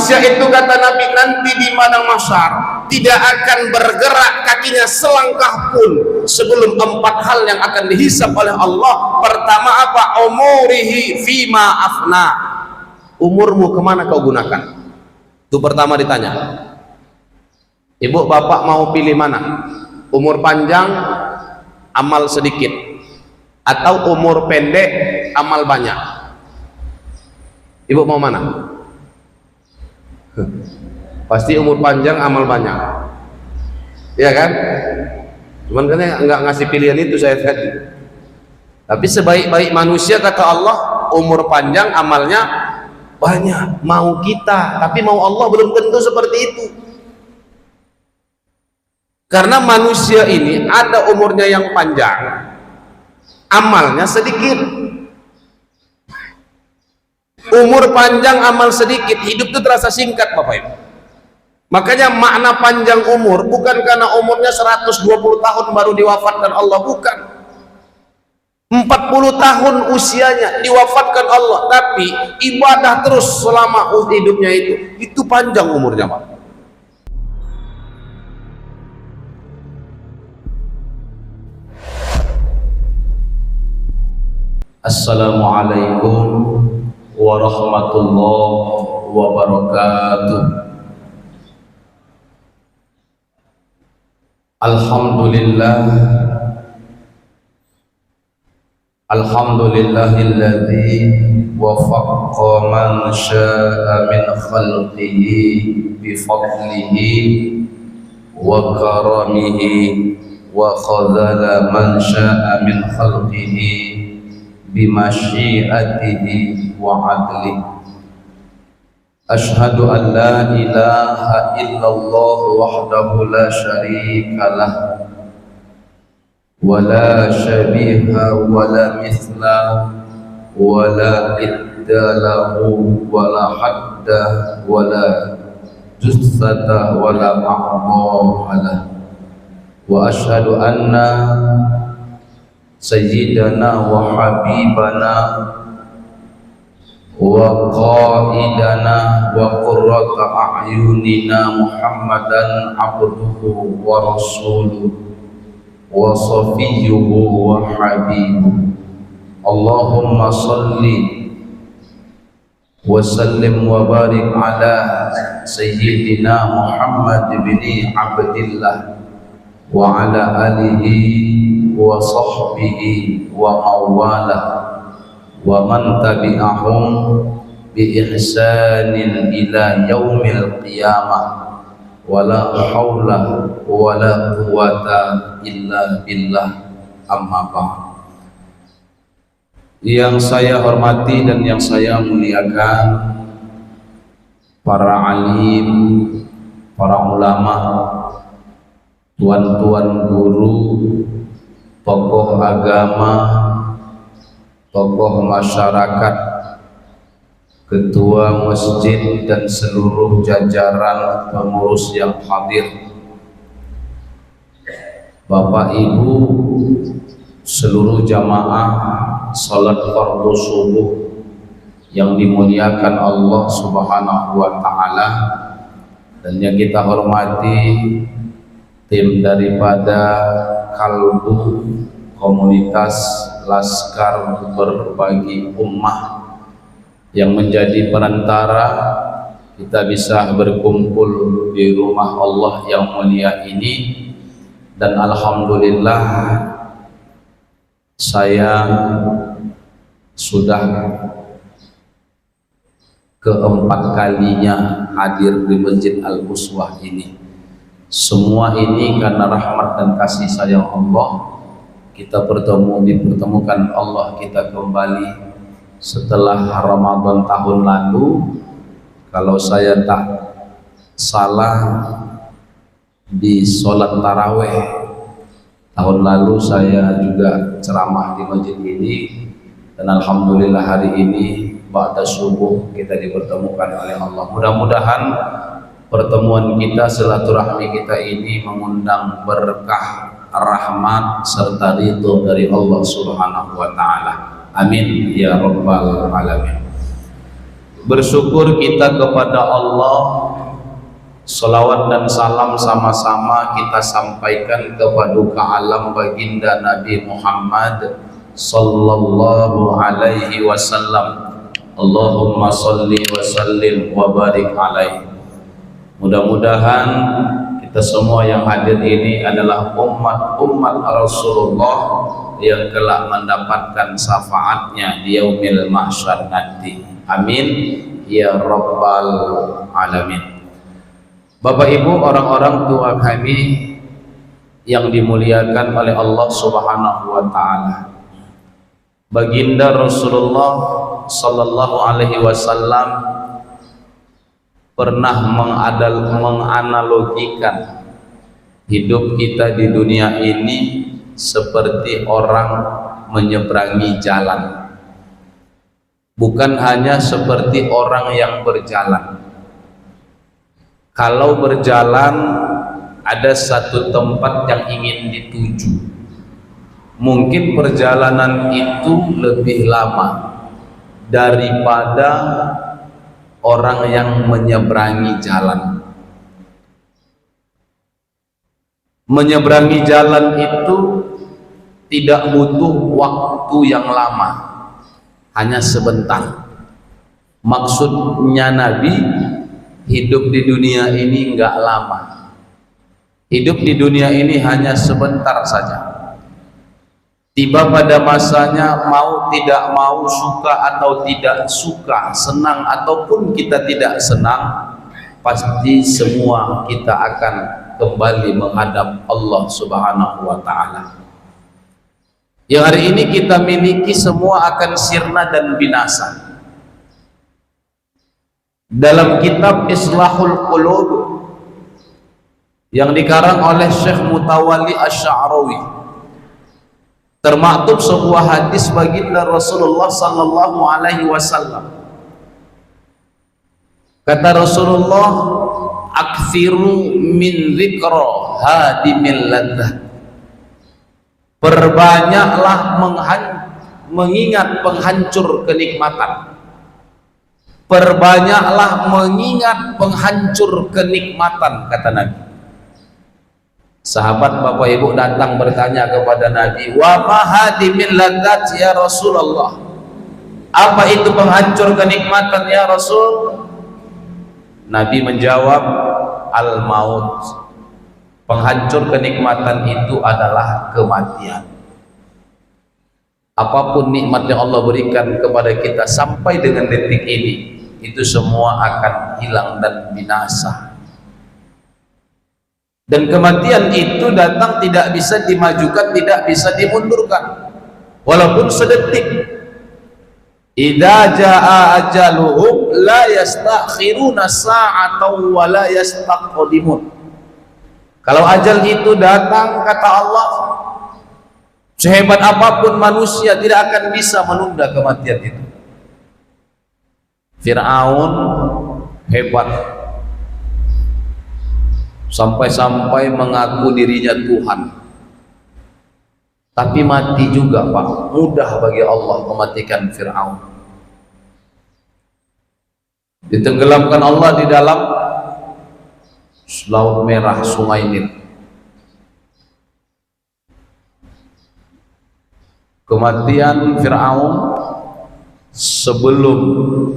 manusia itu kata Nabi nanti di padang mahsyar tidak akan bergerak kakinya selangkah pun sebelum 4 hal yang akan dihisab oleh Allah. Pertama apa? Umurihi fima afna, umurmu kemana kau gunakan. Itu pertama ditanya. Ibu bapak mau pilih mana? Umur panjang amal sedikit atau umur pendek amal banyak? Ibu mau mana? Pasti umur panjang amal banyak, ya kan? Cuman kan nggak ngasih pilihan itu saya tadi. Tapi sebaik-baik manusia kata Allah umur panjang amalnya banyak. Mau kita, tapi mau Allah belum tentu seperti itu. Karena manusia ini ada umurnya yang panjang, amalnya sedikit. Umur panjang amal sedikit, hidup itu terasa singkat Bapak Ibu. Makanya makna panjang umur bukan karena umurnya 120 tahun baru diwafatkan Allah, bukan. 40 tahun usianya diwafatkan Allah, tapi ibadah terus selama hidupnya itu panjang umurnya Pak. Assalamualaikum warahmatullahi wabarakatuh. Alhamdulillahilladzi wafaqqa man syaa'a min khalqihi bi fadlihi wa karamihi wa khadhala man syaa'a min khalqihi bi masyiatihi wa adlihi. Ashhadu an la ilaha illallah wahdahu la syarika lah wa la syabiha wa la mithla wa la idda lahu wa la hadda wa la jussata wa la ma'dha lah. Wa ashhadu anna sayyidana wa habibana wa qaidana wa qurrata a'yunina Muhammadan abduhu wa rasuluhu wa safiyyuhu wa habibuhu. Allahumma salli wa sallim wa barik ala sayyidina Muhammad bin Abdillah wa ala alihi wa sahbihi wa mawalah wa man tabi'ahum bi ihsanin ila yaumil qiyamah wa la haula wa la quwata illa billah. Amma ba'd. Yang saya hormati dan yang saya muliakan para alim, para ulama, tuan-tuan guru, tokoh agama, tokoh masyarakat, ketua masjid dan seluruh jajaran pengurus yang hadir, Bapak Ibu, seluruh jamaah salat fardu subuh yang dimuliakan Allah Subhanahu wa taala, dan yang kita hormati tim daripada Kalbu Komunitas Laskar Berbagi Ummah yang menjadi perantara kita bisa berkumpul di rumah Allah yang mulia ini. Dan alhamdulillah saya sudah keempat kalinya hadir di Masjid Al-Uswah ini. Semua ini karena rahmat dan kasih sayang Allah. Kita dipertemukan Allah kita kembali setelah Ramadan tahun lalu. Kalau saya tak salah di sholat taraweh tahun lalu saya juga ceramah di masjid ini, dan alhamdulillah hari ini ba'da subuh kita dipertemukan oleh Allah. Mudah-mudahan pertemuan kita, silaturahmi kita ini mengundang berkah, rahmat serta ridho dari Allah Subhanahu wa taala. Amin ya rabbal alamin. Bersyukur kita kepada Allah, salawat dan salam sama-sama kita sampaikan kepada alam baginda Nabi Muhammad sallallahu alaihi wasallam. Allahumma salli wa sallim wa barik alaihi. Mudah-mudahan kita semua yang hadir ini adalah umat Rasulullah yang kelak mendapatkan syafaatnya di yaumil mahsyar nanti. Amin ya rabbal alamin. Bapak Ibu, orang-orang tua kami yang dimuliakan oleh Allah Subhanahu wa taala. Baginda Rasulullah sallallahu alaihi wasallam pernah menganalogikan hidup kita di dunia ini seperti orang menyeberangi jalan. Bukan hanya seperti orang yang berjalan. Kalau berjalan ada satu tempat yang ingin dituju, mungkin perjalanan itu lebih lama daripada orang yang menyeberangi jalan. Menyeberangi jalan itu tidak butuh waktu yang lama, hanya sebentar. Maksudnya Nabi, hidup di dunia ini enggak lama. Hidup di dunia ini hanya sebentar saja. Tiba pada masanya, mau tidak mau, suka atau tidak suka, senang ataupun kita tidak senang, pasti semua kita akan kembali menghadap Allah Subhanahu wa taala. Yang hari ini kita miliki semua akan sirna dan binasa. Dalam kitab Islahul Qulub yang dikarang oleh Syekh Mutawalli Asy-Sya'rawi, termaktub sebuah hadis baginda Rasulullah sallallahu alaihi wasallam. Kata Rasulullah, "Aktsiru min dzikra hadimil ladzat." Perbanyaklah mengingat penghancur kenikmatan. Perbanyaklah mengingat penghancur kenikmatan, kata Nabi. Sahabat Bapak Ibu datang bertanya kepada Nabi, "Wa ma hadimil ladzat ya Rasulullah?" Apa itu penghancur kenikmatan ya Rasul? Nabi menjawab, "Al-maut." Penghancur kenikmatan itu adalah kematian. Apapun nikmat yang Allah berikan kepada kita sampai dengan detik ini, itu semua akan hilang dan binasa. Dan kematian itu datang tidak bisa dimajukan, tidak bisa dimundurkan, walaupun sedetik. Idza jaa ajaluhum la yastakhiruna sa'atan wa la yastaqdimun. Kalau ajal itu datang, kata Allah, sehebat apapun manusia tidak akan bisa menunda kematian itu. Fir'aun hebat, sampai-sampai mengaku dirinya Tuhan, tapi mati juga, Pak. Mudah bagi Allah mematikan Fir'aun. Ditenggelamkan Allah di dalam Laut Merah, Sungai Nil. Kematian Fir'aun, sebelum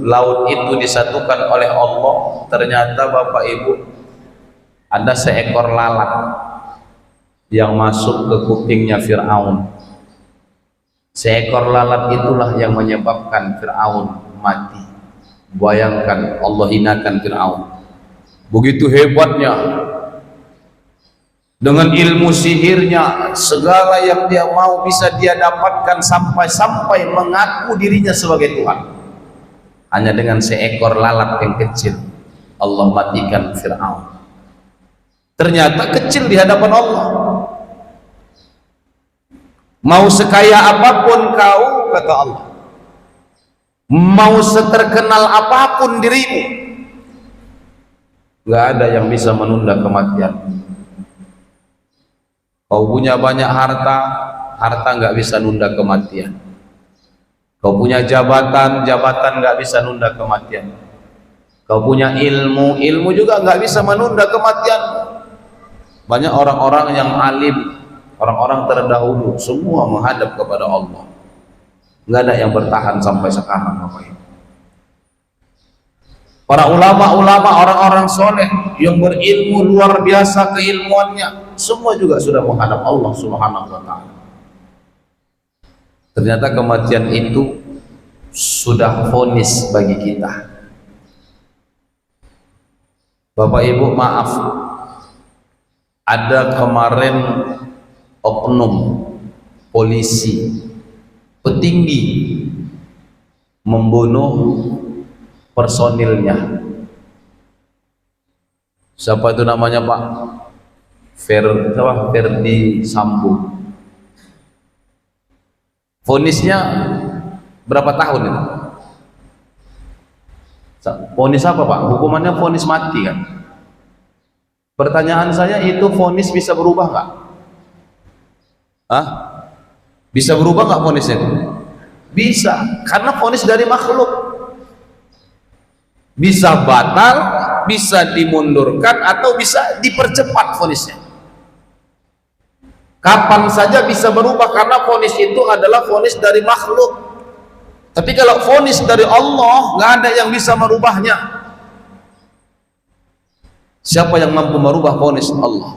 laut itu disatukan oleh Allah, ternyata Bapak Ibu, ada seekor lalat yang masuk ke kupingnya Fir'aun. Seekor lalat itulah yang menyebabkan Fir'aun mati. Bayangkan, Allah hinakan Fir'aun. Begitu hebatnya, dengan ilmu sihirnya, segala yang dia mau bisa dia dapatkan, sampai-sampai mengaku dirinya sebagai Tuhan. Hanya dengan seekor lalat yang kecil, Allah matikan Fir'aun. Ternyata kecil di hadapan Allah. Mau sekaya apapun kau, kata Allah, mau seterkenal apapun dirimu, gak ada yang bisa menunda kematian. Kau punya banyak harta, harta gak bisa nunda kematian. Kau punya jabatan, jabatan nggak bisa nunda kematian. Kau punya ilmu, ilmu juga nggak bisa menunda kematian. Banyak orang-orang yang alim, orang-orang terdahulu, semua menghadap kepada Allah. Nggak ada yang bertahan sampai sekarang, Bapak Ibu. Para ulama-ulama, orang-orang soleh yang berilmu luar biasa keilmuannya, semua juga sudah menghadap Allah Subhanahu wa Ta'ala. Ternyata kematian itu sudah vonis bagi kita. Bapak Ibu, maaf, ada kemarin oknum polisi petinggi membunuh personilnya. Siapa itu namanya, Pak? Ferdi Sambo. Vonisnya berapa tahun itu? Vonis apa, Pak? Hukumannya vonis mati kan? Pertanyaan saya, itu vonis bisa berubah nggak? Hah? Bisa berubah nggak vonisnya itu? Bisa, karena vonis dari makhluk. Bisa batal, bisa dimundurkan, atau bisa dipercepat vonisnya. Kapan saja bisa berubah, karena vonis itu adalah vonis dari makhluk. Tapi kalau vonis dari Allah, nggak ada yang bisa merubahnya. Siapa yang mampu merubah vonis Allah?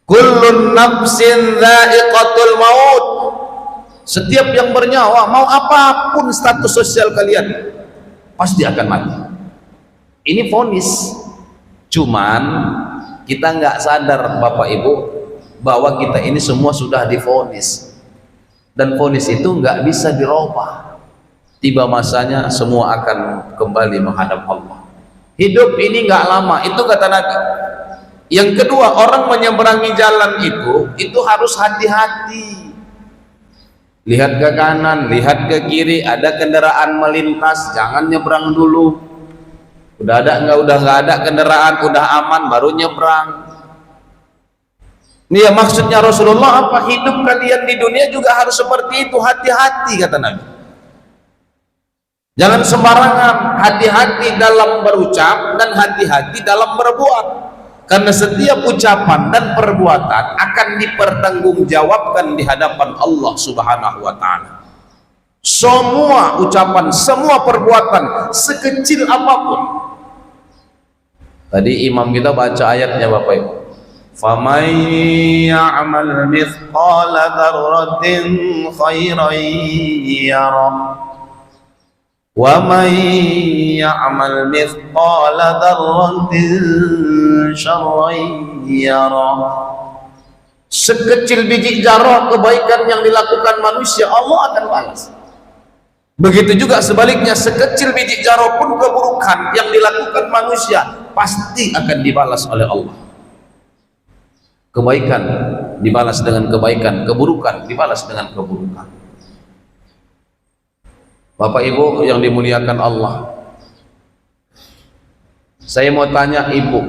Kullun nafsin dha'iqatul maut. Setiap yang bernyawa, mau apapun status sosial kalian, pasti akan mati. Ini vonis. Cuman kita nggak sadar, Bapak Ibu, bahwa kita ini semua sudah divonis. Dan vonis itu nggak bisa dirubah. Tiba masanya semua akan kembali menghadap Allah. Hidup ini nggak lama, itu kata Nabi. Yang kedua, orang menyeberangi jalan itu harus hati-hati. Lihat ke kanan, lihat ke kiri, ada kendaraan melintas, jangan nyebrang dulu. Udah nggak ada kendaraan, udah aman, baru nyebrang. Ini ya maksudnya Rasulullah apa? Hidup kalian di dunia juga harus seperti itu, hati-hati kata Nabi. Jangan sembarangan, hati-hati dalam berucap dan hati-hati dalam berbuat. Karena setiap ucapan dan perbuatan akan dipertanggungjawabkan di hadapan Allah Subhanahu wa Ta'ala. Semua ucapan, semua perbuatan, sekecil apapun. Tadi imam kita baca ayatnya, Bapak Ibu. فَمَنْ يَعْمَلْ مِثْقَالَ ذَرَّةٍ خَيْرًا يَرَهُ وَمَنْ يَعْمَلْ مِثْقَالَ ذَرَّةٍ شَرًّا يَرَهُ. Sekecil biji zarah kebaikan yang dilakukan manusia, Allah akan balas. Begitu juga sebaliknya, sekecil biji zarah pun keburukan yang dilakukan manusia pasti akan dibalas oleh Allah. Kebaikan dibalas dengan kebaikan, keburukan dibalas dengan keburukan. Bapak Ibu yang dimuliakan Allah, saya mau tanya Ibu,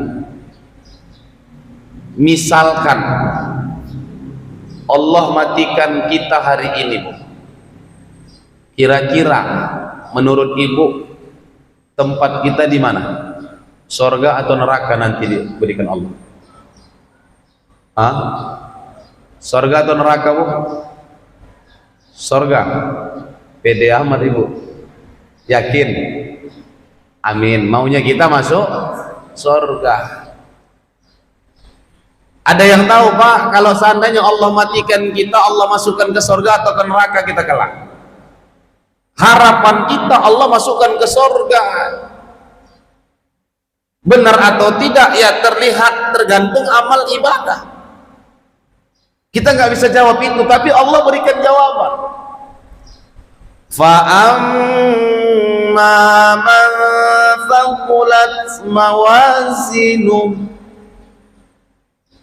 misalkan Allah matikan kita hari ini, Bu, kira-kira menurut Ibu tempat kita di mana? Surga atau neraka nanti diberikan Allah? Hah? Surga atau neraka, Bu? Surga. Pede amat Ibu. Yakin? Amin. Maunya kita masuk surga. Ada yang tahu, Pak, kalau seandainya Allah matikan kita, Allah masukkan ke surga atau ke neraka, kita kelak? Harapan kita Allah masukkan ke surga. Benar atau tidak? Ya terlihat, tergantung amal ibadah. Kita nggak bisa jawab itu, tapi Allah berikan jawaban. فَأَمَّا مَنْ ثَقُلَتْ مَوَازِينُهُ.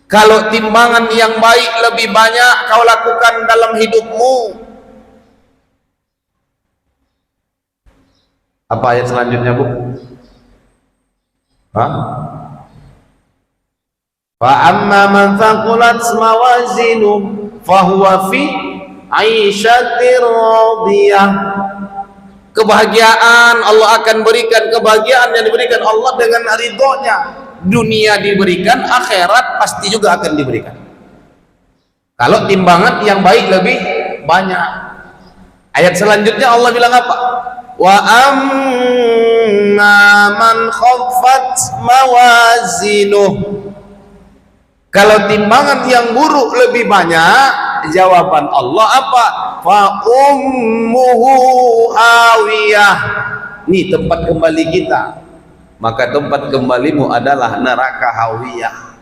Kalau timbangan yang baik lebih banyak kau lakukan dalam hidupmu. Apa ayat selanjutnya, Bu? Hah? فَأَمَّا مَنْ ثَقُلَتْ مَوَازِينُهُ فَهُوَ فِي aisyatir radiyah. Kebahagiaan Allah akan berikan, kebahagiaan yang diberikan Allah dengan ridhonya. Dunia diberikan, akhirat pasti juga akan diberikan. Kalau timbangan yang baik lebih banyak. Ayat selanjutnya Allah bilang apa? Wa amma man khaffat mawazinuh. Kalau timbangan yang buruk lebih banyak, jawaban Allah apa? Fa ummuhu hawiyah. Ini tempat kembali kita. Maka tempat kembalimu adalah neraka hawiyah.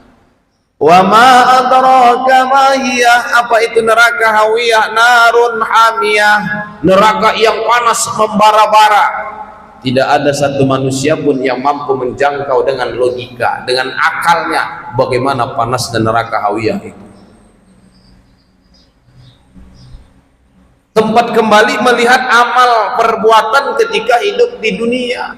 Wa ma adraka ma hiya. Apa itu neraka hawiyah? Narun hamiyah. Neraka yang panas membara-bara. Tidak ada satu manusia pun yang mampu menjangkau dengan logika, dengan akalnya bagaimana panas dan neraka hawiyah itu. Tempat kembali melihat amal perbuatan ketika hidup di dunia.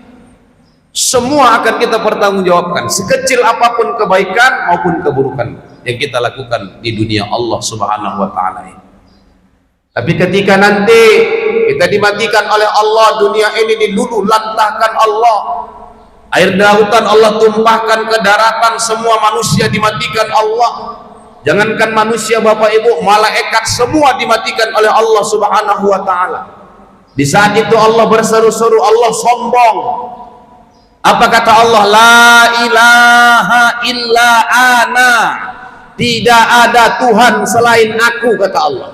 Semua akan kita pertanggungjawabkan, sekecil apapun kebaikan maupun keburukan yang kita lakukan di dunia Allah Subhanahu wa taala ini. Tapi ketika nanti kita dimatikan oleh Allah, dunia ini diluluh lantahkan Allah, air lautan Allah tumpahkan ke daratan, semua manusia dimatikan Allah. Jangankan manusia Bapak Ibu, malaikat semua dimatikan oleh Allah Subhanahu wa taala. Di saat itu Allah berseru-seru, Allah sombong. Apa kata Allah? La ilaha illa ana. Tidak ada Tuhan selain aku, kata Allah.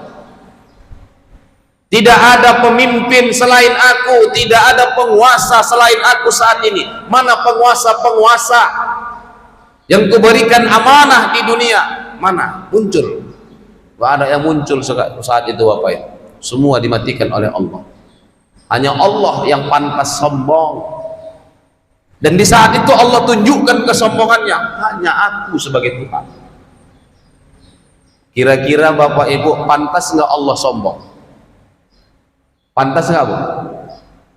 Tidak ada pemimpin selain aku, tidak ada penguasa selain aku saat ini. Mana penguasa-penguasa yang kuberikan amanah di dunia? Mana? Muncul. Tidak ada yang muncul saat itu Bapak Ibu. Semua dimatikan oleh Allah. Hanya Allah yang pantas sombong. Dan di saat itu Allah tunjukkan kesombongannya. Hanya aku sebagai Tuhan. Kira-kira Bapak Ibu pantas nggak Allah sombong? Pantas nggak Bu?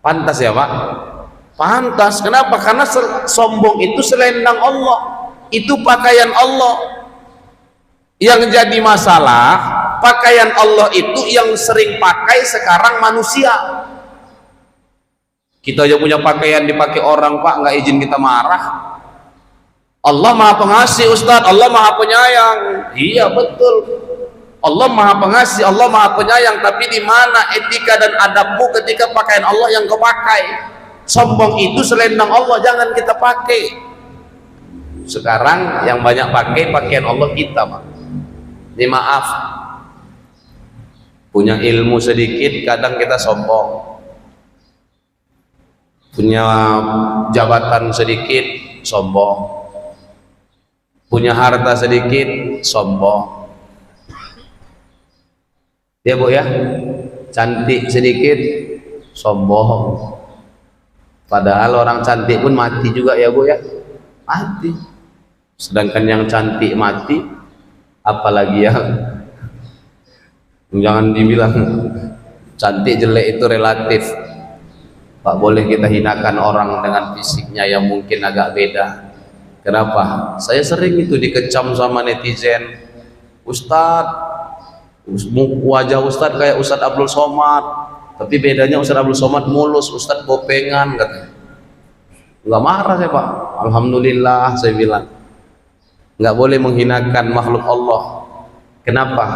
Pantas ya Pak? Pantas. Kenapa? Karena sombong itu selendang Allah, itu pakaian Allah. Yang jadi masalah, pakaian Allah itu yang sering pakai sekarang manusia. Kita aja punya pakaian dipakai orang Pak, nggak izin kita marah. Allah Maha Pengasih Ustadz, Allah Maha Penyayang. Iya betul. Allah Maha Pengasih, Allah Maha Penyayang, tapi di mana etika dan adabmu ketika pakaian Allah yang kau pakai? Sombong itu selendang Allah, jangan kita pakai. Sekarang yang banyak pakai pakaian Allah kita, Pak. Ini maaf, punya ilmu sedikit kadang kita sombong, punya jabatan sedikit sombong, punya harta sedikit sombong. Ya Bu ya, cantik sedikit sombong. Padahal orang cantik pun mati juga ya Bu ya, mati. Sedangkan yang cantik mati, apalagi yang jangan dibilang cantik jelek itu relatif. Tak boleh kita hinakan orang dengan fisiknya yang mungkin agak beda. Kenapa? Saya sering itu dikecam sama netizen. Ustadz, wajah Ustadz kayak Ustadz Abdul Somad, tapi bedanya Ustadz Abdul Somad mulus, Ustadz bopengan katanya. Nggak marah saya Pak, alhamdulillah saya bilang. Nggak boleh menghinakan makhluk Allah. Kenapa?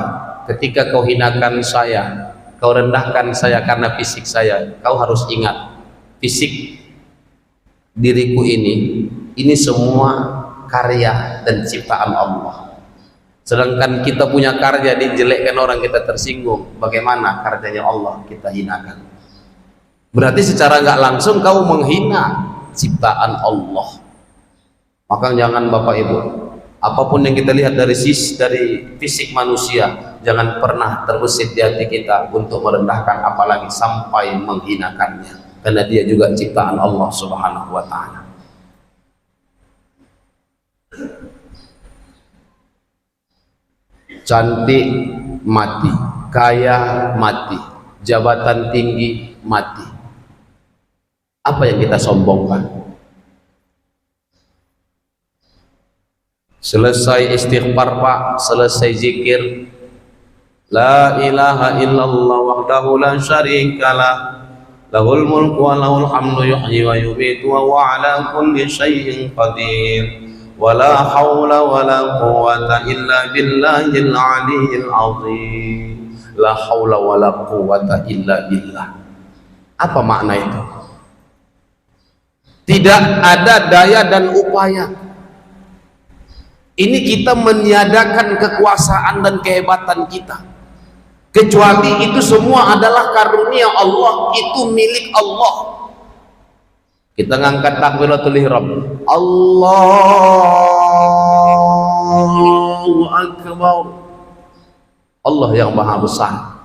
Ketika kau hinakan saya, kau rendahkan saya karena fisik saya, kau harus ingat fisik diriku ini semua karya dan ciptaan Allah. Sedangkan kita punya karya dijelekkan orang, kita tersinggung. Bagaimana karyanya Allah kita hinakan? Berarti secara nggak langsung kau menghina ciptaan Allah. Maka jangan Bapak Ibu, apapun yang kita lihat dari fisik manusia, jangan pernah terbesit di hati kita untuk merendahkan, apalagi sampai menghinakannya, karena dia juga ciptaan Allah Subhanahu wa taala. Cantik mati, kaya mati, jabatan tinggi mati. Apa yang kita sombongkan? Selesai istighfar Pak, selesai zikir, La ilaha illallah wahdahu la syarikalah, lahul mulku wa lahul hamdu yuhyi wa yumiitu wa huwa ala kulli syai'in qadir. Wala haula wala quwwata illa billahil aliyyil azim. La haula wala quwwata illa billah. Apa makna itu? Tidak ada daya dan upaya. Ini kita meniadakan kekuasaan dan kehebatan kita, kecuali itu semua adalah karunia Allah, itu milik Allah. Kita ngangkat takbiratul ihram, Allahu akbar, Allah yang maha besar.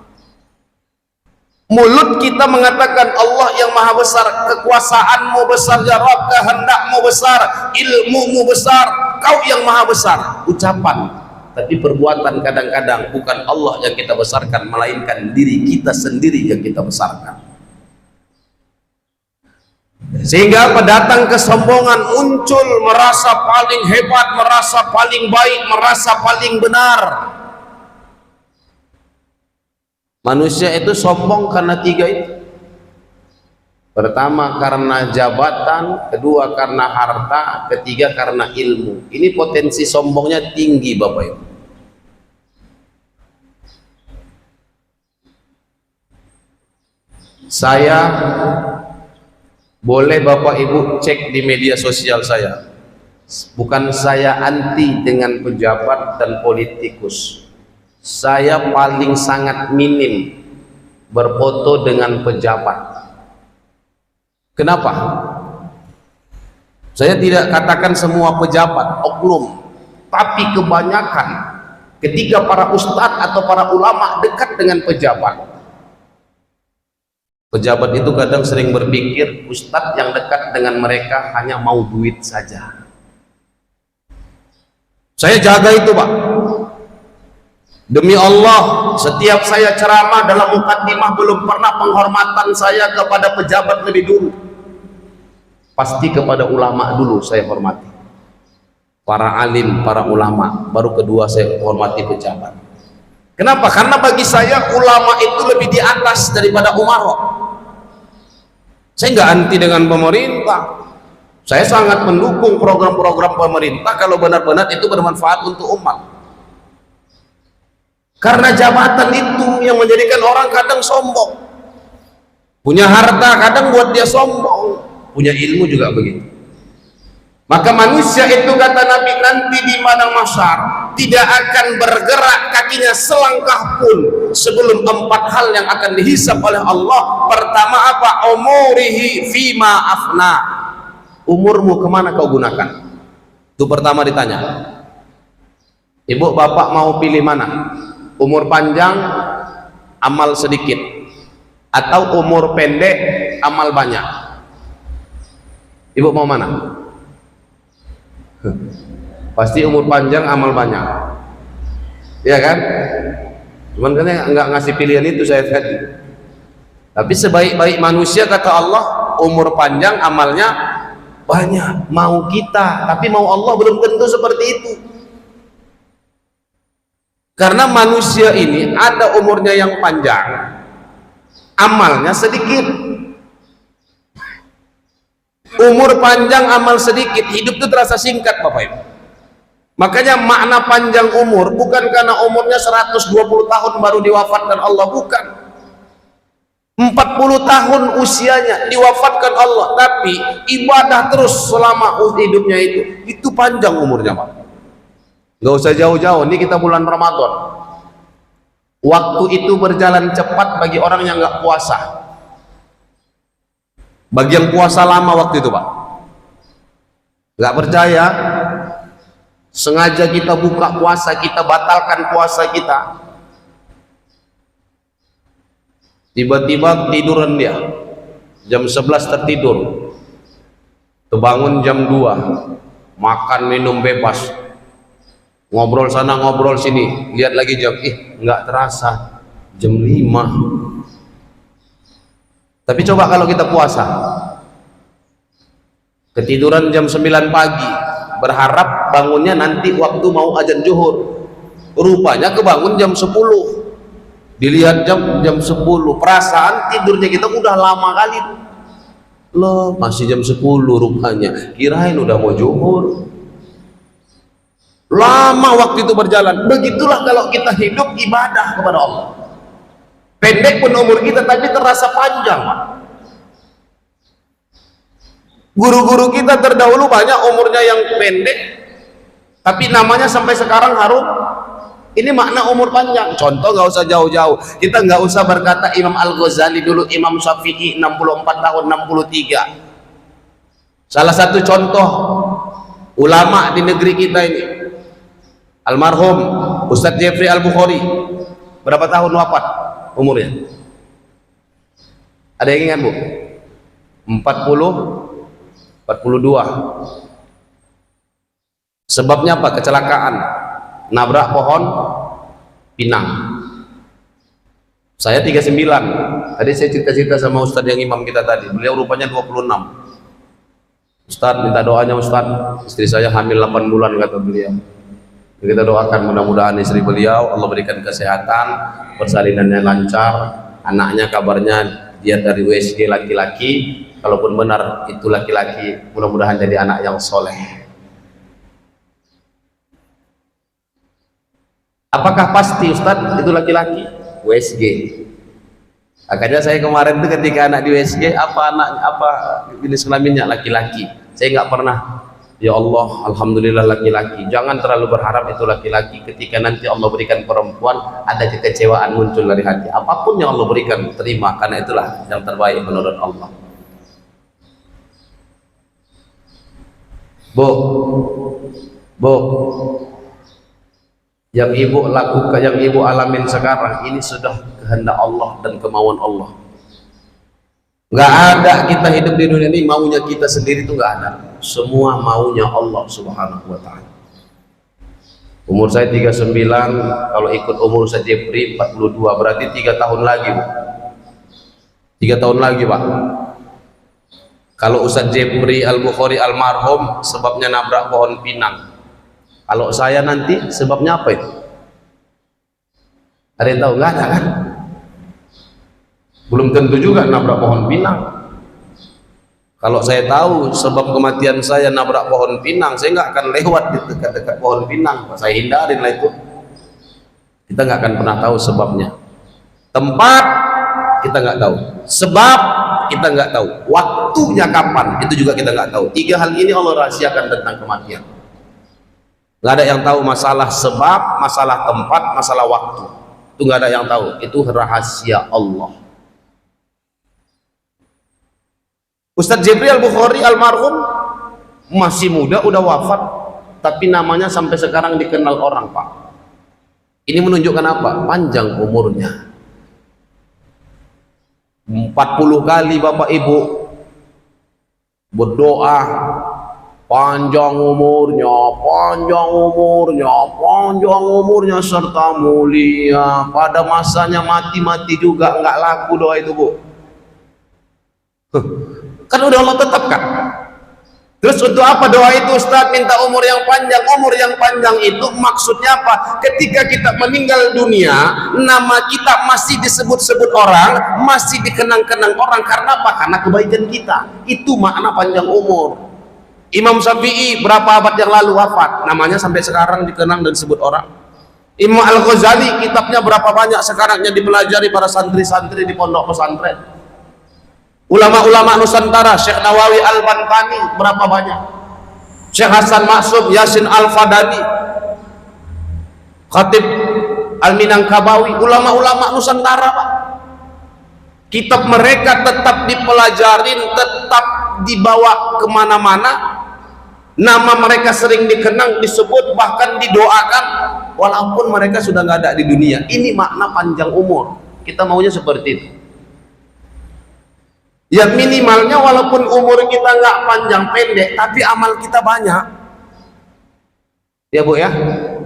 Mulut kita mengatakan Allah yang maha besar, kekuasaanmu besar ya Rabb, kehendakmu besar, ilmumu besar, kau yang maha besar. Ucapan, tapi perbuatan kadang-kadang bukan Allah yang kita besarkan, melainkan diri kita sendiri yang kita besarkan. Sehingga pendatang kesombongan muncul, merasa paling hebat, merasa paling baik, merasa paling benar. Manusia itu sombong karena tiga itu. Pertama karena jabatan, kedua karena harta, ketiga karena ilmu. Ini potensi sombongnya tinggi Bapak Ibu. Saya boleh Bapak Ibu cek di media sosial saya. Bukan saya anti dengan pejabat dan politikus. Saya paling sangat minim berfoto dengan pejabat. Kenapa? Saya tidak katakan semua pejabat oknum, tapi kebanyakan ketika para ustadz atau para ulama dekat dengan pejabat. Pejabat itu kadang sering berpikir ustadz yang dekat dengan mereka hanya mau duit saja. Saya jaga itu Pak. Demi Allah, setiap saya ceramah dalam mukaddimah belum pernah penghormatan saya kepada pejabat lebih dulu. Pasti kepada ulama dulu saya hormati. Para alim, para ulama, baru kedua saya hormati pejabat. Kenapa? Karena bagi saya ulama itu lebih di atas daripada umara. Saya nggak anti dengan pemerintah. Saya sangat mendukung program-program pemerintah kalau benar-benar itu bermanfaat untuk umat. Karena jabatan itu yang menjadikan orang kadang sombong. Punya harta kadang buat dia sombong, punya ilmu juga begitu. Maka manusia itu kata Nabi nanti di padang mahsyar tidak akan bergerak kakinya selangkah pun sebelum 4 hal yang akan dihisab oleh Allah. Pertama apa? Umurihi fima afna. Umurmu kemana kau gunakan? Itu pertama ditanya. Ibu bapak mau pilih mana? Umur panjang, amal sedikit, atau umur pendek, amal banyak? Ibu mau mana? Pasti umur panjang, amal banyak, ya kan? Cuman kan nggak ngasih pilihan itu saya tadi. Tapi sebaik-baik manusia kata Allah, umur panjang, amalnya banyak. Mau kita, tapi mau Allah belum tentu seperti itu. Karena manusia ini ada umurnya yang panjang, amalnya sedikit. Umur panjang, amal sedikit, hidup itu terasa singkat Bapak Ibu. Makanya makna panjang umur bukan karena umurnya 120 tahun baru diwafatkan Allah, bukan. 40 tahun usianya diwafatkan Allah, tapi ibadah terus selama hidupnya itu panjang umurnya Pak. Gak usah jauh-jauh, ini kita bulan Ramadan. Waktu itu berjalan cepat bagi orang yang gak puasa. Bagi yang puasa lama waktu itu Pak, gak percaya, sengaja kita buka puasa, kita batalkan puasa kita, tiba-tiba tiduran dia jam 11 tertidur, terbangun jam 2, makan minum bebas, ngobrol sana ngobrol sini, lihat lagi jam, nggak terasa jam 5. Tapi coba kalau kita puasa, ketiduran jam 9 pagi, berharap bangunnya nanti waktu mau azan zuhur, rupanya kebangun jam 10. Dilihat jam 10, perasaan tidurnya kita udah lama kali. Loh, masih jam 10 rupanya. Kirain udah mau zuhur. Lama waktu itu berjalan. Begitulah kalau kita hidup ibadah kepada Allah. Pendek pun umur kita tapi terasa panjang, Pak. Guru-guru kita terdahulu banyak umurnya yang pendek, tapi namanya sampai sekarang harum. Ini makna umur panjang. Contoh, nggak usah jauh-jauh. Kita nggak usah berkata Imam Al-Ghazali dulu, Imam Syafi'i 64 tahun, 63. Salah satu contoh ulama di negeri kita ini, almarhum Ustadz Jeffrey Al-Bukhari, berapa tahun wafat umurnya? Ada yang ingat, Bu? 42. Sebabnya apa? Kecelakaan, nabrak pohon pinang. Saya 39. Tadi saya cerita-cerita sama Ustadz yang imam kita tadi, beliau rupanya 26. Ustadz, minta doanya Ustadz, istri saya hamil 8 bulan kata beliau. Kita doakan mudah-mudahan istri beliau Allah berikan kesehatan, persalinannya lancar, anaknya kabarnya dia dari USG laki-laki, kalaupun benar itu laki-laki, mudah-mudahan jadi anak yang soleh. Apakah pasti Ustadz itu laki-laki? USG. Akhirnya saya kemarin itu ketika anak di USG, apa jenis kelaminnya? Laki-laki. Saya nggak pernah, ya Allah, alhamdulillah laki-laki. Jangan terlalu berharap itu laki-laki. Ketika nanti Allah berikan perempuan, ada kekecewaan muncul dari hati. Apapun yang Allah berikan, terima, karena itulah yang terbaik menurut Allah. Bu, yang ibu lakukan, yang ibu alamin sekarang ini sudah kehendak Allah dan kemauan Allah. Nggak ada kita hidup di dunia ini maunya kita sendiri, itu nggak ada. Semua maunya Allah Subhanahu wa ta'ala. Umur saya 39, kalau ikut umur saya Jepri 42, berarti 3 tahun lagi, Bu. 3 tahun lagi, Pak. Kalau Ustadz Jepri Al-Bukhari almarhum sebabnya nabrak pohon pinang, kalau saya nanti sebabnya apa itu? Ada yang tahu? Nggak ada kan? Belum tentu juga nabrak pohon pinang. Kalau saya tahu sebab kematian saya nabrak pohon pinang, saya nggak akan lewat di dekat-dekat pohon pinang. Saya hindarin lah itu. Kita nggak akan pernah tahu sebabnya. Tempat kita nggak tahu. Sebab kita nggak tahu. Waktunya kapan itu juga kita nggak tahu. 3 hal ini Allah rahasiakan tentang kematian. Nggak ada yang tahu masalah sebab, masalah tempat, masalah waktu. Itu nggak ada yang tahu. Itu rahasia Allah. Ustadz Jepri Al-Bukhari almarhum masih muda, udah wafat, tapi namanya sampai sekarang dikenal orang, Pak. Ini menunjukkan apa? Panjang umurnya. 40 kali Bapak Ibu berdoa, panjang umurnya, panjang umurnya, panjang umurnya serta mulia. Pada masanya mati-mati juga nggak laku doa itu, Bu. Kan udah Allah tetapkan. Terus untuk apa doa itu, Ustaz? Minta umur yang panjang. Umur yang panjang itu maksudnya apa? Ketika kita meninggal dunia, nama kita masih disebut-sebut orang, masih dikenang-kenang orang. Karena apa? Karena kebaikan kita. Itu makna panjang umur. Imam Syafi'i berapa abad yang lalu wafat, namanya sampai sekarang dikenang dan disebut orang. Imam Al-Ghazali kitabnya berapa banyak sekarang yang dipelajari para santri-santri di pondok pesantren. Ulama-ulama Nusantara, Syekh Nawawi Al-Bantani berapa banyak, Syekh Hasan Maksum, Yasin Al-Fadani, Khatib Al-Minangkabawi, ulama-ulama Nusantara, Pak. Kitab mereka tetap dipelajarin, tetap dibawa kemana-mana. Nama mereka sering dikenang, disebut, bahkan didoakan, walaupun mereka sudah nggak ada di dunia. Ini makna panjang umur. Kita maunya seperti itu. Ya minimalnya walaupun umur kita nggak panjang pendek, tapi amal kita banyak. Ya Bu ya,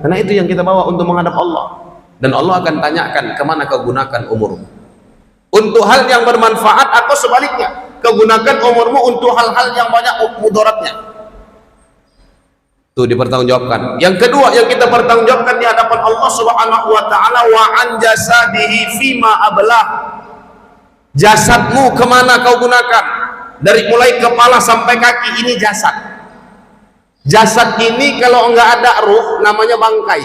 karena itu yang kita bawa untuk menghadap Allah. Dan Allah akan tanyakan, kemana kau gunakan umurmu? Untuk hal yang bermanfaat atau sebaliknya, kau gunakan umurmu untuk hal-hal yang banyak mudaratnya. Tuh dipertanggungjawabkan. Yang kedua yang kita pertanggungjawabkan di hadapan Allah Subhanahu wa taala, wa an jasadihi fima ablah. Jasadmu kemana kau gunakan? Dari mulai kepala sampai kaki ini jasad. Jasad ini kalau enggak ada ruh namanya bangkai.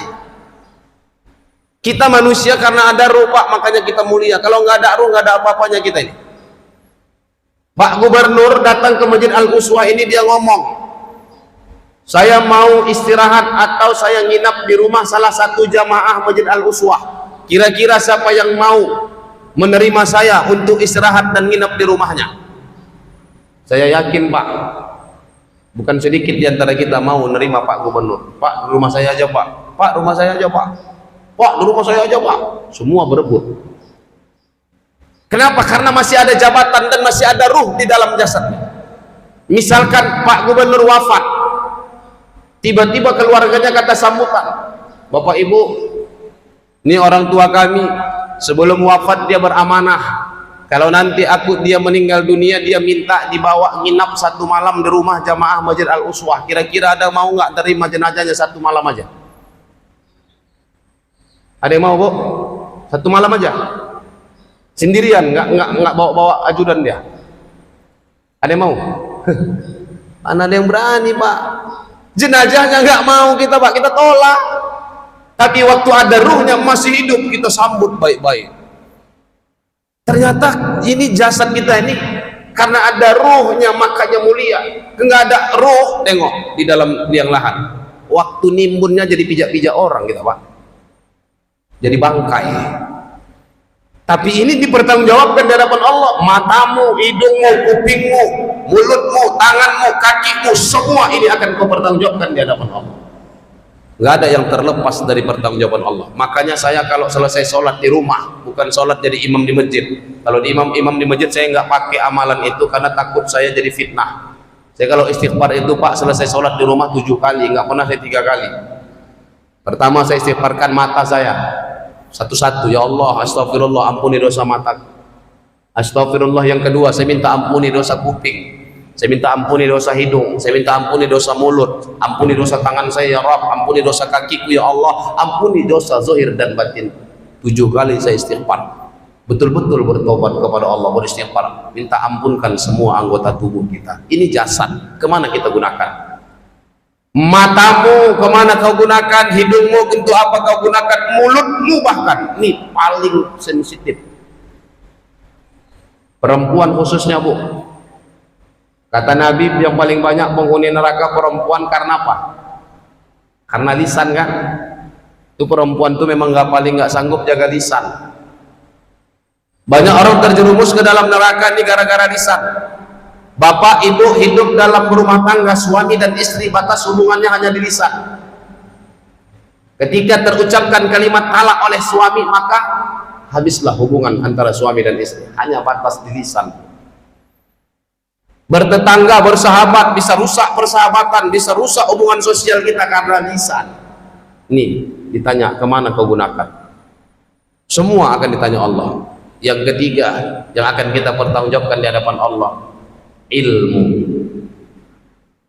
Kita manusia karena ada ruh Pak, makanya kita mulia. Kalau enggak ada ruh enggak ada apa-apanya kita ini. Pak Gubernur datang ke Masjid Al-Uswah ini, dia ngomong, saya mau istirahat atau saya nginap di rumah salah satu jamaah Masjid Al-Uswah. Kira-kira siapa yang mau menerima saya untuk istirahat dan nginap di rumahnya? Saya yakin Pak, bukan sedikit di antara kita mau menerima Pak Gubernur. Pak, di rumah saya aja Pak. Pak, rumah saya aja Pak. Pak, di rumah saya aja Pak. Semua berebut. Kenapa? Karena masih ada jabatan dan masih ada ruh di dalam jasadnya. Misalkan Pak Gubernur wafat, tiba-tiba keluarganya kata sambutan, Bapak Ibu, ini orang tua kami sebelum wafat dia beramanah, kalau nanti dia meninggal dunia, dia minta dibawa nginap 1 malam di rumah jamaah Masjid Al-Uswah. Kira-kira ada mau nggak terima jenazahnya 1 malam aja? Ada yang mau Bu? 1 malam aja? Sendirian, nggak bawa ajudan dia? Ada yang mau? Mana ada yang berani Pak? Jenazahnya nggak mau kita Pak, kita tolak. Tapi waktu ada ruhnya masih hidup, kita sambut baik-baik. Ternyata ini jasad kita ini karena ada ruhnya makanya mulia. Nggak ada ruh, tengok di dalam liang lahat, waktu nimbunnya jadi pijak-pijak orang kita Pak, jadi bangkai. Tapi ini dipertanggungjawabkan di hadapan Allah. Matamu, hidungmu, kupingmu, mulutmu, tanganmu, kakimu, semua ini akan kau pertanggungjawabkan di hadapan Allah. Nggak ada yang terlepas dari pertanggungjawaban Allah. Makanya saya kalau selesai sholat di rumah, bukan sholat jadi imam di masjid. Kalau di imam di masjid saya nggak pakai amalan itu karena takut saya jadi fitnah. Saya kalau istighfar itu Pak, selesai sholat di rumah 7 kali, nggak pernah saya 3 kali. Pertama saya istighfarkan mata saya satu-satu, ya Allah, astagfirullah, ampuni dosa mata. Astagfirullah. Yang kedua, saya minta ampuni dosa kuping, saya minta ampuni dosa hidung, saya minta ampuni dosa mulut, ampuni dosa tangan saya ya Rabb, ampuni dosa kakiku ya Allah, ampuni dosa zahir dan batin. 7 kali saya istighfar, betul-betul bertobat kepada Allah, beristighfar, minta ampunkan semua anggota tubuh kita. Ini jasad, kemana kita gunakan? Matamu kemana kau gunakan? Hidungmu untuk apa kau gunakan? Mulutmu bahkan, ini paling sensitif. Perempuan khususnya Bu, kata Nabi yang paling banyak penghuni neraka perempuan karena apa? Karena lisan kan? Itu perempuan tuh memang paling nggak sanggup jaga lisan. Banyak orang terjerumus ke dalam neraka ini gara-gara lisan. Bapak ibu hidup dalam rumah tangga, suami dan istri, batas hubungannya hanya di lisan. Ketika terucapkan kalimat talak oleh suami, maka habislah hubungan antara suami dan istri, hanya batas di lisan. Bertetangga, bersahabat, bisa rusak persahabatan, bisa rusak hubungan sosial kita karena lisan. Nih ditanya, kemana kau gunakan? Semua akan ditanya Allah. Yang ketiga yang akan kita pertanggungjawabkan di hadapan Allah, ilmu.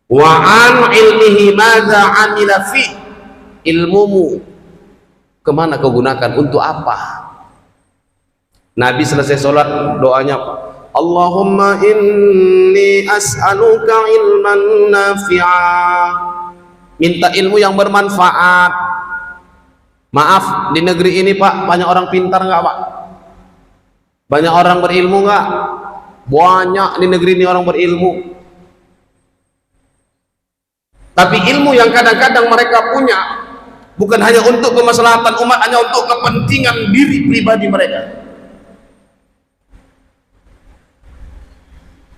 Wa an ilmihi madza amila fi. Ilmumu kemana kau gunakan, untuk apa? Nabi selesai sholat doanya apa? Allahumma inni as'aluka ilman nafi'a. Minta ilmu yang bermanfaat. Maaf, di negeri ini Pak, banyak orang pintar nggak Pak? Banyak orang berilmu nggak? Banyak di negeri ini orang berilmu, tapi ilmu yang kadang-kadang mereka punya bukan hanya untuk kemaslahatan umat, hanya untuk kepentingan diri pribadi mereka.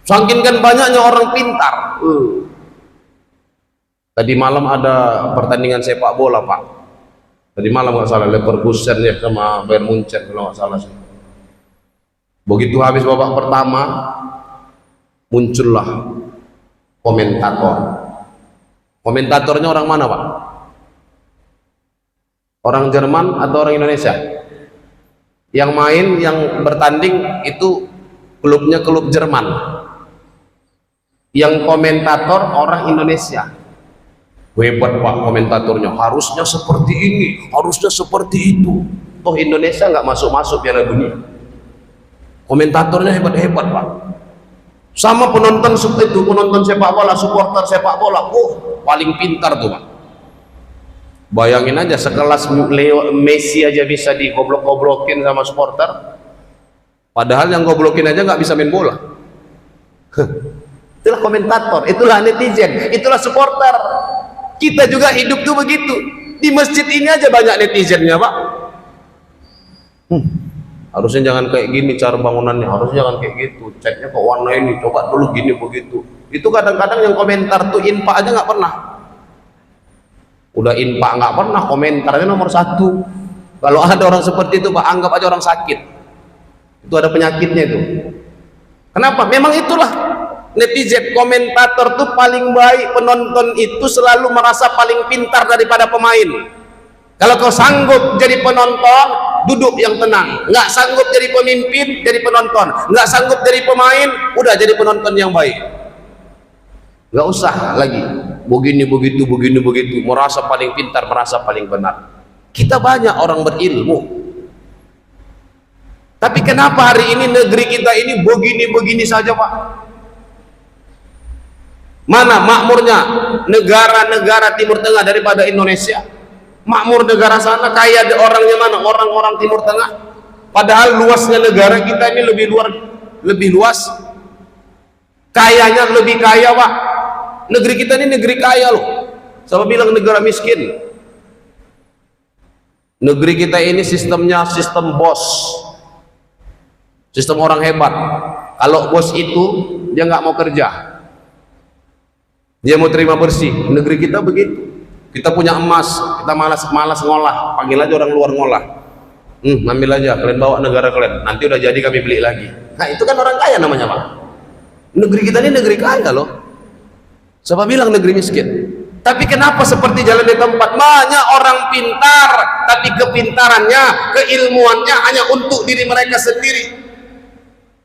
Saking kan banyaknya orang pintar. Tadi malam ada pertandingan sepak bola Pak. Tadi malam nggak salah, Leverkusen ya sama Bayern Munchen kalau nggak salah sih. Begitu habis babak pertama, muncullah komentator. Komentatornya orang mana Pak? Orang Jerman atau orang Indonesia? Yang main, yang bertanding itu klubnya klub Jerman. Yang komentator orang Indonesia. Hebat Pak komentatornya, harusnya seperti ini, harusnya seperti itu. Toh Indonesia nggak masuk Piala Dunia. Komentatornya hebat-hebat Pak. Sama penonton itu, penonton sepak bola, supporter sepak bola, paling pintar tuh Pak. Bayangin aja sekelas Leo Messi aja bisa digoblok-goblokin sama supporter. Padahal yang goblokin aja nggak bisa main bola. Itulah komentator, itulah netizen, itulah supporter. Kita juga hidup tuh begitu. Di masjid ini aja banyak netizennya Pak. Harusnya jangan kayak gini cara bangunannya, harusnya jangan kayak gitu, catnya kok warna ini, coba dulu gini begitu. Itu kadang-kadang yang komentar tuh infak aja nggak pernah. Udah infak nggak pernah, komentarnya nomor 1. Kalau ada orang seperti itu Pak, anggap aja orang sakit. Itu ada penyakitnya itu. Kenapa? Memang itulah netizen, komentator tuh paling baik. Penonton itu selalu merasa paling pintar daripada pemain. Kalau kau sanggup jadi penonton, duduk yang tenang. Nggak sanggup jadi pemimpin, jadi penonton. Nggak sanggup jadi pemain, udah jadi penonton yang baik. Nggak usah lagi begini begitu, merasa paling pintar, merasa paling benar. Kita banyak orang berilmu, tapi kenapa hari ini negeri kita ini begini saja Pak? Mana makmurnya negara-negara Timur Tengah daripada Indonesia? Makmur negara sana, kaya orangnya mana? Orang-orang Timur Tengah. Padahal luasnya negara kita ini lebih luas. Kayanya lebih kaya Pak. Negeri kita ini negeri kaya loh. Siapa bilang negara miskin? Negeri kita ini sistemnya sistem bos. Sistem orang hebat. Kalau bos itu dia nggak mau kerja, dia mau terima bersih. Negeri kita begitu. Kita punya emas, kita malas ngolah, panggil aja orang luar ngolah. Ambil aja, kalian bawa negara kalian, nanti udah jadi kami beli lagi. Nah itu kan orang kaya namanya Pak. Negeri kita ini negeri kaya loh. Siapa bilang negeri miskin? Tapi kenapa seperti jalan di tempat? Banyak orang pintar, tapi kepintarannya, keilmuannya hanya untuk diri mereka sendiri.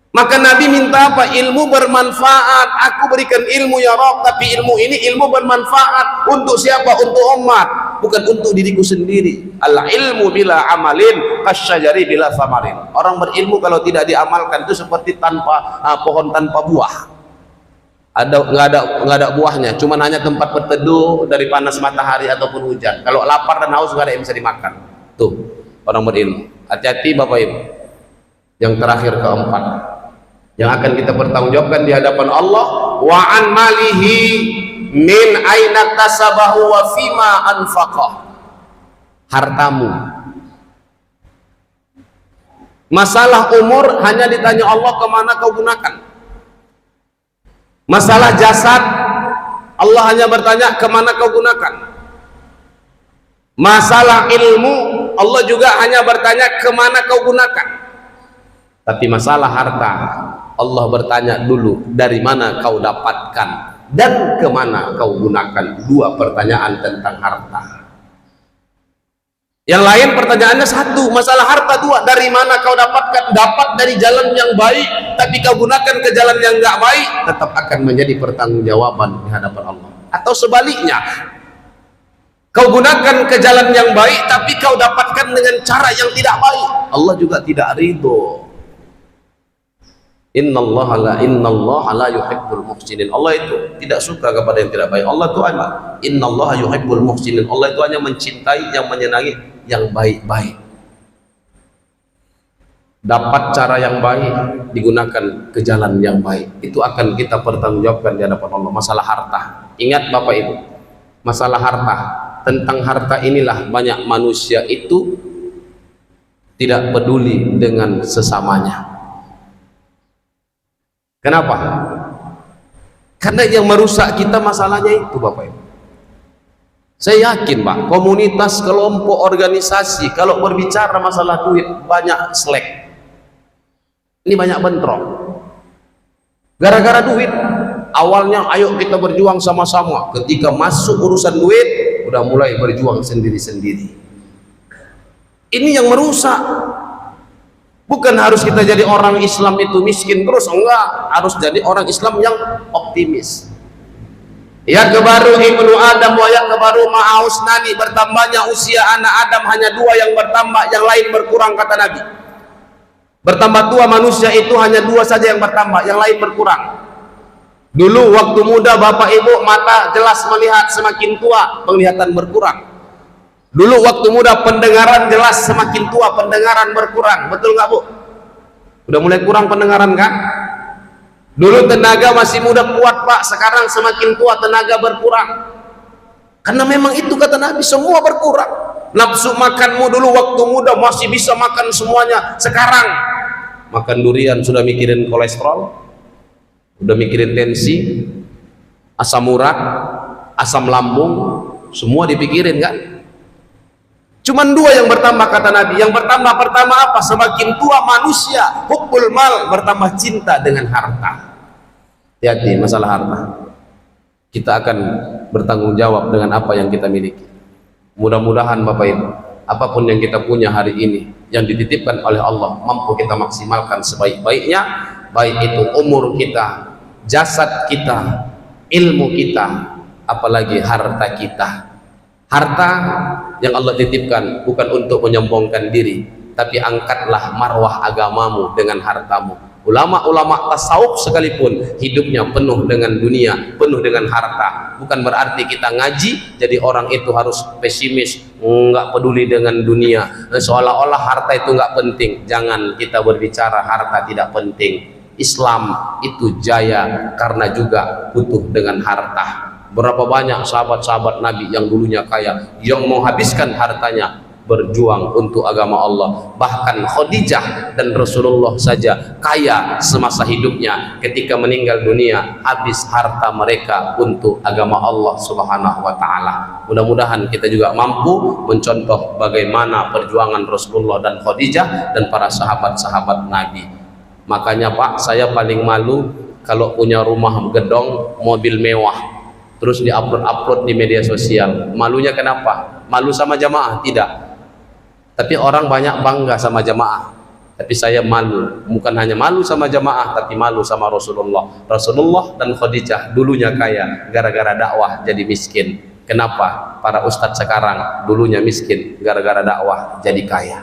Maka Nabi minta apa? Ilmu bermanfaat. Aku berikan ilmu ya Rabb, tapi ilmu ini ilmu bermanfaat untuk siapa? Untuk umat, bukan untuk diriku sendiri. Al ilmu bila amalin kasyajari bila samarin. Orang berilmu kalau tidak diamalkan itu seperti pohon tanpa buah. Nggak ada buahnya, cuman hanya tempat berteduh dari panas matahari ataupun hujan. Kalau lapar dan haus nggak ada yang bisa dimakan. Tuh orang berilmu. Hati-hati Bapak Ibu. Yang terakhir keempat, yang akan kita pertanggungjawabkan di hadapan Allah, wa an malihi min aina tasabahu wa fima anfaqah. Hartamu. Masalah umur hanya ditanya Allah kemana kau gunakan. Masalah jasad Allah hanya bertanya kemana kau gunakan. Masalah ilmu Allah juga hanya bertanya kemana kau gunakan. Tapi masalah harta Allah bertanya dulu dari mana kau dapatkan dan kemana kau gunakan. Dua pertanyaan tentang harta. Yang lain pertanyaannya satu, masalah harta. Dua, dari mana kau dapatkan? Dapat dari jalan yang baik, tapi kau gunakan ke jalan yang nggak baik, tetap akan menjadi pertanggungjawaban di hadapan Allah. Atau sebaliknya, kau gunakan ke jalan yang baik, tapi kau dapatkan dengan cara yang tidak baik, Allah juga tidak ridho. Innallaha la yuhibbul muhsinin. Allah itu tidak suka kepada yang tidak baik. Allah itu apa? Innallaha yuhibbul muhsinin. Allah itu hanya mencintai yang menyenangi yang baik-baik. Dapat cara yang baik, digunakan ke jalan yang baik, itu akan kita pertanggungjawabkan di hadapan Allah. Masalah harta, ingat Bapak Ibu, masalah harta, tentang harta inilah banyak manusia itu tidak peduli dengan sesamanya. Kenapa? Karena yang merusak kita masalahnya itu Bapak Ibu. Saya yakin Pak, komunitas, kelompok, organisasi kalau berbicara masalah duit banyak slack. Ini banyak bentrok. Gara-gara duit. Awalnya ayo kita berjuang sama-sama. Ketika masuk urusan duit, udah mulai berjuang sendiri-sendiri. Ini yang merusak. Bukan harus kita jadi orang Islam itu miskin terus, enggak, harus jadi orang Islam yang optimis. Ya kebaru ibnu Adam wa ya kebaru ma'ausnani, bertambahnya usia anak Adam hanya dua yang bertambah, yang lain berkurang, kata Nabi. Bertambah tua manusia itu hanya dua saja yang bertambah, yang lain berkurang. Dulu waktu muda bapak ibu mata jelas melihat, semakin tua penglihatan berkurang. Dulu waktu muda pendengaran jelas, semakin tua pendengaran berkurang. Betul nggak Bu? Udah mulai kurang pendengaran kan? Dulu tenaga masih muda kuat Pak, sekarang semakin tua tenaga berkurang. Karena memang itu kata Nabi, semua berkurang. Nafsu makanmu dulu waktu muda masih bisa makan semuanya, sekarang makan durian sudah mikirin kolesterol, udah mikirin tensi, asam urat, asam lambung, semua dipikirin kan? Cuman dua yang bertambah kata Nabi. Yang bertambah pertama apa? Semakin tua manusia, hubbul mal, bertambah cinta dengan harta. Hati-hati masalah harta. Kita akan bertanggung jawab dengan apa yang kita miliki. Mudah-mudahan Bapak Ibu, apapun yang kita punya hari ini, yang dititipkan oleh Allah, mampu kita maksimalkan sebaik-baiknya. Baik itu umur kita, jasad kita, ilmu kita, apalagi harta kita. Harta yang Allah titipkan bukan untuk menyombongkan diri, tapi angkatlah marwah agamamu dengan hartamu. Ulama-ulama tasawuf sekalipun hidupnya penuh dengan dunia, penuh dengan harta. Bukan berarti kita ngaji jadi orang itu harus pesimis, nggak peduli dengan dunia, seolah-olah harta itu nggak penting. Jangan kita berbicara harta tidak penting. Islam itu jaya karena juga butuh dengan harta. Berapa banyak sahabat-sahabat Nabi yang dulunya kaya, yang menghabiskan hartanya berjuang untuk agama Allah. Bahkan Khadijah dan Rasulullah saja kaya semasa hidupnya, ketika meninggal dunia habis harta mereka untuk agama Allah Subhanahu wa taala. Mudah-mudahan kita juga mampu mencontoh bagaimana perjuangan Rasulullah dan Khadijah dan para sahabat-sahabat Nabi. Makanya Pak, saya paling malu kalau punya rumah gedong, mobil mewah, terus diupload di media sosial. Malunya kenapa? Malu sama jamaah? Tidak. Tapi orang banyak bangga sama jamaah. Tapi saya malu, bukan hanya malu sama jamaah, tapi malu sama Rasulullah. Rasulullah dan Khadijah dulunya kaya, gara-gara dakwah jadi miskin. Kenapa? Para ustadz sekarang dulunya miskin, gara-gara dakwah jadi kaya.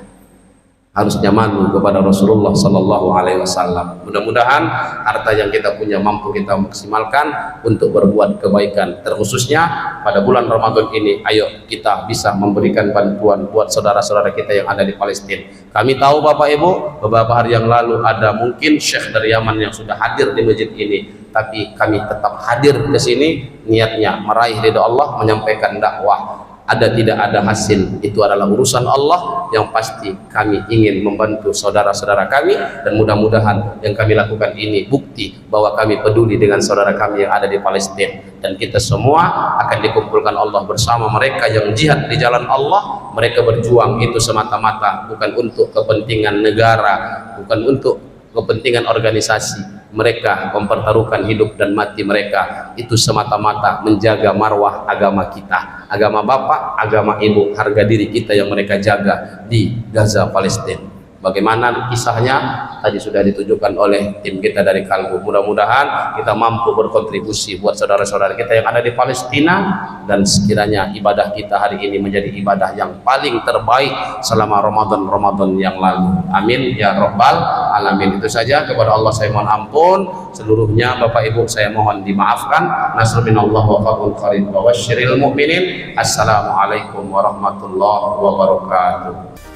Harusnya malu kepada Rasulullah Sallallahu Alaihi Wasallam. Mudah-mudahan harta yang kita punya mampu kita maksimalkan untuk berbuat kebaikan. Terkhususnya pada bulan Ramadan ini, ayo kita bisa memberikan bantuan buat saudara-saudara kita yang ada di Palestina. Kami tahu Bapak Ibu, beberapa hari yang lalu ada mungkin Syekh dari Yaman yang sudah hadir di masjid ini. Tapi kami tetap hadir ke sini, niatnya meraih ridha Allah, menyampaikan dakwah. Ada tidak ada hasil, itu adalah urusan Allah. Yang pasti kami ingin membantu saudara-saudara kami, dan mudah-mudahan yang kami lakukan ini bukti bahwa kami peduli dengan saudara kami yang ada di Palestina, dan kita semua akan dikumpulkan Allah bersama mereka yang jihad di jalan Allah. Mereka berjuang itu semata-mata bukan untuk kepentingan negara, bukan untuk kepentingan organisasi. Mereka mempertaruhkan hidup dan mati mereka itu semata-mata menjaga marwah agama kita, agama bapak, agama ibu, harga diri kita yang mereka jaga di Gaza, Palestina. Bagaimana kisahnya tadi sudah ditujukan oleh tim kita dari Kalbu. Mudah-mudahan kita mampu berkontribusi buat saudara-saudara kita yang ada di Palestina, dan sekiranya ibadah kita hari ini menjadi ibadah yang paling terbaik selama Ramadan yang lalu. Amin ya Rabbal Alamin. Itu saja, kepada Allah saya mohon ampun. Seluruhnya Bapak Ibu saya mohon dimaafkan. Nasr minallah wa fadlun qarib wa wasyiril mu'minin. Assalamualaikum warahmatullahi wabarakatuh.